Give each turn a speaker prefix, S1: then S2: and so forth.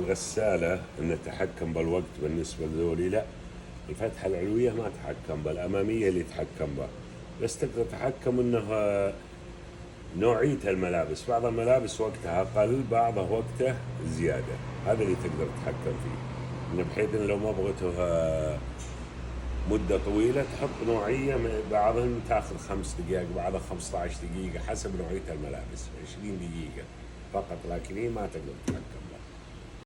S1: الغسالة إن تحكم بالوقت بالنسبة لذولي لا، الفتحة العلوية ما تحكم بالأمامية اللي تحكم بها، بس تقدر تحكم إنه نوعية الملابس، بعض الملابس وقتها أقل بعضها وقته زيادة، هذا اللي تقدر تتحكم فيه، إنه بحيث إن لو ما بغيته مدة طويلة تحط نوعية، بعضهم تاخذ 5 دقائق بعضها 15 دقيقة حسب نوعية الملابس، 20 دقيقة فقط، لكن هي ما تقدر تتحكم.